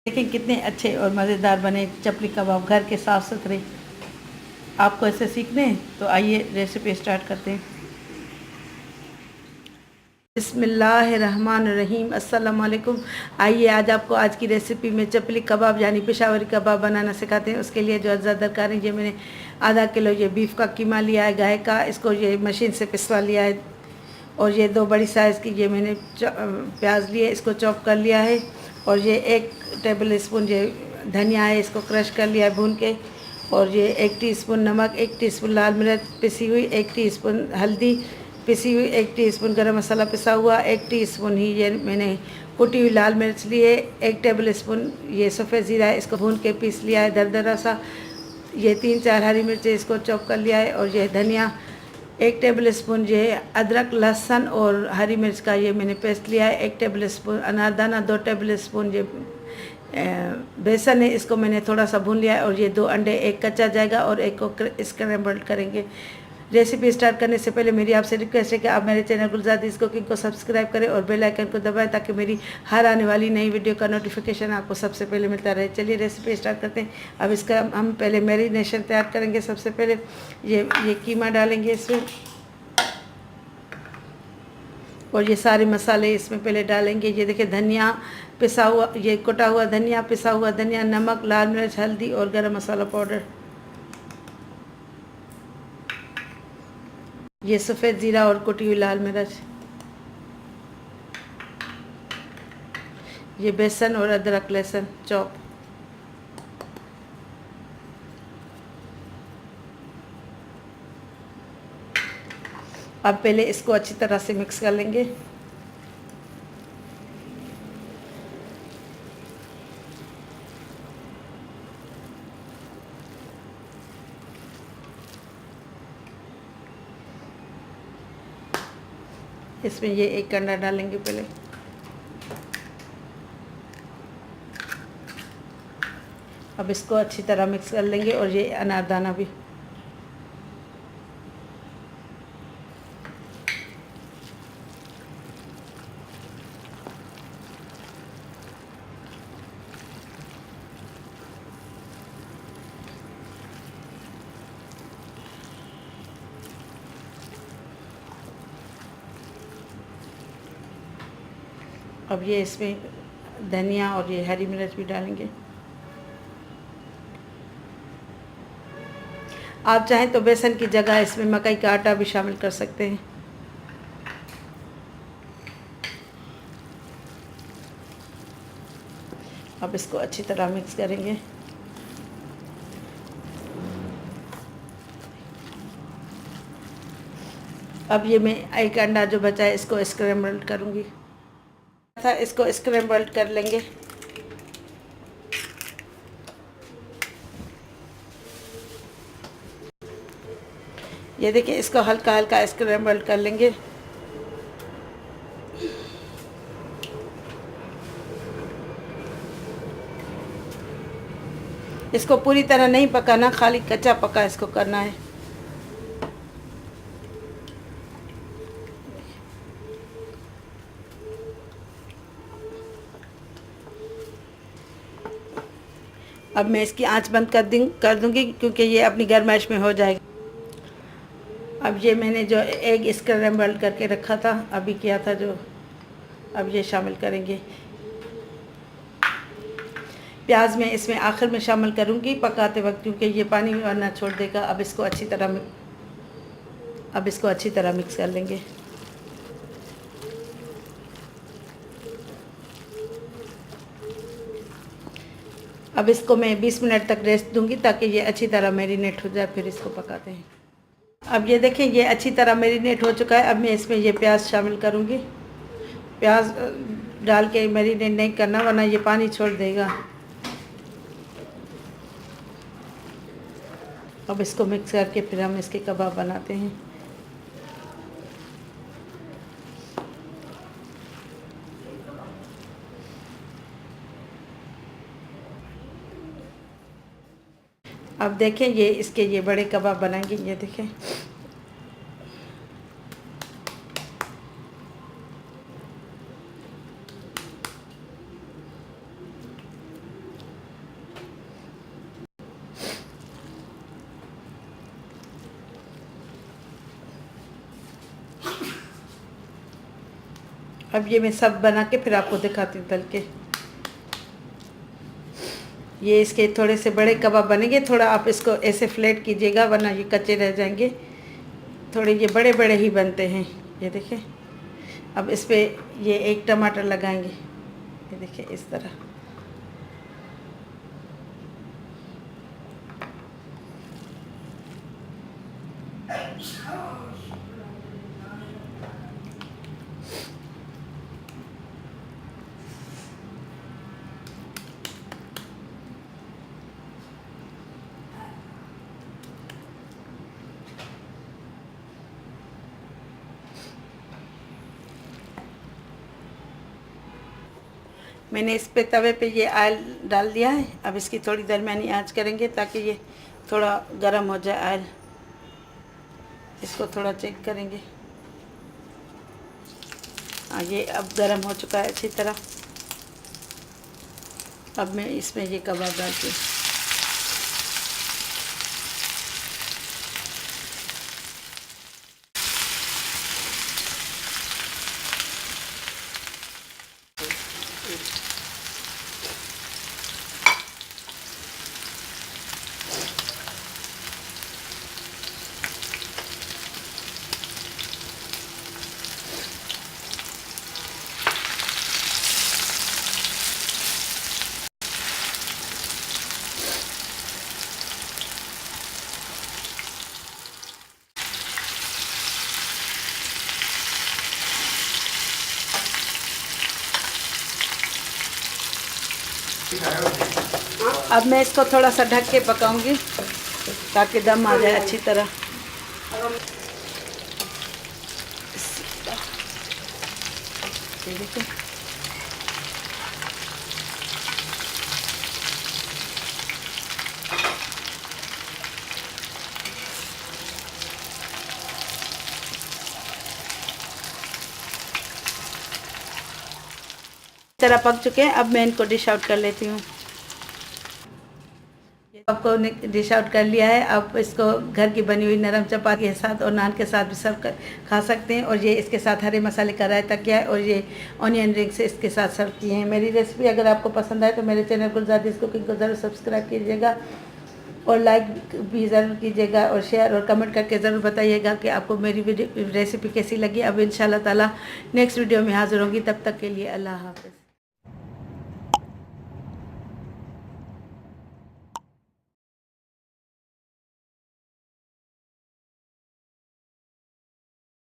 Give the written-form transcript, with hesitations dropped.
देखें कितने अच्छे और मज़ेदार बने चपली कबाब, घर के साफ़ सुथरे। आपको ऐसे सीखने हैं तो आइए रेसिपी स्टार्ट करते हैं। बिस्मिल्लाहिर्रहमानिर्रहीम, अस्सलाम वालेकुम। आइए आज आपको आज की रेसिपी में चपली कबाब यानी पेशावरी कबाब बनाना सिखाते हैं। उसके लिए जो अज्जा दरकार है, ये मैंने आधा किलो ये बीफ का कीमा लिया है गाय का, इसको ये मशीन से पिसवा लिया है। और ये 2 बड़ी साइज़ की ये मैंने प्याज लिए, इसको चॉप कर लिया है। और ये 1 टेबल स्पून ये धनिया है, इसको क्रश कर लिया है भून के। और ये 1 टीस्पून नमक, 1 टीस्पून लाल मिर्च पिसी हुई, 1 टीस्पून हल्दी पिसी हुई, 1 टीस्पून गरम मसाला पिसा हुआ, 1 टीस्पून ही ये मैंने कुटी हुई लाल मिर्च लिए, 1 टेबल स्पून ये सफ़ेद ज़ीरा है, इसको भून के पीस लिया है दरदरा सा। ये 3-4 हरी मिर्चें इसको चॉप कर लिया है। और ये धनिया 1 टेबल स्पून, ये अदरक लहसुन और हरी मिर्च का ये मैंने पेस्ट लिया है। 1 टेबल स्पून अनारदाना, 2 टेबल स्पून ये बेसन है, इसको मैंने थोड़ा सा भून लिया है। और ये 2 अंडे, 1 कच्चा जाएगा और 1 को स्क्रैम्बल करेंगे। रेसिपी स्टार्ट करने से पहले मेरी आपसे रिक्वेस्ट है कि आप मेरे चैनल गुलजादिस कुकिंग को सब्सक्राइब करें और बेल आइकन को दबाएं ताकि मेरी हर आने वाली नई वीडियो का नोटिफिकेशन आपको सबसे पहले मिलता रहे। चलिए रेसिपी स्टार्ट करते हैं। अब इसका हम पहले मैरिनेशन तैयार करेंगे। सबसे पहले ये कीमा डालेंगे इसमें, और ये सारे मसाले इसमें पहले डालेंगे। ये देखिए धनिया पिसा हुआ, ये कुटा हुआ धनिया, पिसा हुआ धनिया, नमक, लाल मिर्च, हल्दी और गरम मसाला पाउडर, ये सफ़ेद ज़ीरा और कुटी हुई लाल मिर्च, ये बेसन और अदरक लहसुन चॉप। अब पहले इसको अच्छी तरह से मिक्स कर लेंगे। इसमें ये 1 अंडा डालेंगे पहले। अब इसको अच्छी तरह मिक्स कर लेंगे। और ये अनारदाना भी, अब ये इसमें धनिया और ये हरी मिर्च भी डालेंगे। आप चाहें तो बेसन की जगह इसमें मकई का आटा भी शामिल कर सकते हैं। अब इसको अच्छी तरह मिक्स करेंगे। अब ये मैं 1 अंडा जो बचा है इसको स्क्रैम्बल करूँगी, इसको स्क्रैम्बल कर लेंगे। ये देखिए इसको हल्का हल्का स्क्रैम्बल कर लेंगे। इसको पूरी तरह नहीं पकाना, खाली कच्चा पका इसको करना है। अब मैं इसकी आंच बंद कर दूंगी क्योंकि ये अपनी गरमाइश में हो जाएगा। अब ये मैंने जो एग स्क्रैम्बल करके रखा था, अभी किया था जो, अब ये शामिल करेंगे। प्याज में इसमें आखिर में शामिल करूंगी पकाते वक्त क्योंकि ये पानी वरना छोड़ देगा। अब इसको अच्छी तरह मिक्स कर लेंगे। अब इसको मैं 20 मिनट तक रेस्ट दूंगी ताकि ये अच्छी तरह मैरिनेट हो जाए, फिर इसको पकाते हैं। अब ये देखें ये अच्छी तरह मैरिनेट हो चुका है। अब मैं इसमें ये प्याज शामिल करूंगी। प्याज डाल के मैरिनेट नहीं करना वरना ये पानी छोड़ देगा। अब इसको मिक्स करके फिर हम इसके कबाब बनाते हैं। अब देखें ये इसके ये बड़े कबाब बनाएंगे। ये देखें अब ये मैं सब बना के फिर आपको दिखाती हूँ तल के। ये इसके थोड़े से बड़े कबाब बनेंगे, थोड़ा आप इसको ऐसे फ्लैट कीजिएगा वरना ये कच्चे रह जाएंगे। थोड़े ये बड़े बड़े ही बनते हैं। ये देखिए, अब इस पे ये एक टमाटर लगाएंगे, ये देखिए इस तरह। मैंने इस पे तवे पे ये ऑयल डाल दिया है। अब इसकी थोड़ी दरमियानी आंच करेंगे ताकि ये थोड़ा गर्म हो जाए ऑयल। इसको थोड़ा चेक करेंगे। हाँ, ये अब गर्म हो चुका है अच्छी तरह। अब मैं इसमें ये कबाब डालती हूँ। अब मैं इसको थोड़ा सा ढक के पकाऊंगी ताकि दम आ जाए अच्छी तरह। ये देखिए, तरह पक चुके हैं। अब मैं इनको डिश आउट कर लेती हूँ। आपको डिश आउट कर लिया है। आप इसको घर की बनी हुई नरम चपाती के साथ और नान के साथ भी सर्व कर खा सकते हैं। और ये इसके साथ हरे मसाले का रायता किया है और ये ऑनियन रिंग से इसके साथ सर्व किए हैं। मेरी रेसिपी अगर आपको पसंद आए तो मेरे चैनल गुलजादिस कुकिंग को ज़रूर सब्सक्राइब कीजिएगा और लाइक भी ज़रूर कीजिएगा और शेयर और कमेंट करके ज़रूर बताइएगा कि आपको मेरी रेसिपी कैसी लगी। अब इंशाल्लाह ताला नेक्स्ट वीडियो में हाज़िर होंगी। तब तक के लिए अल्लाह हाफ़िज़।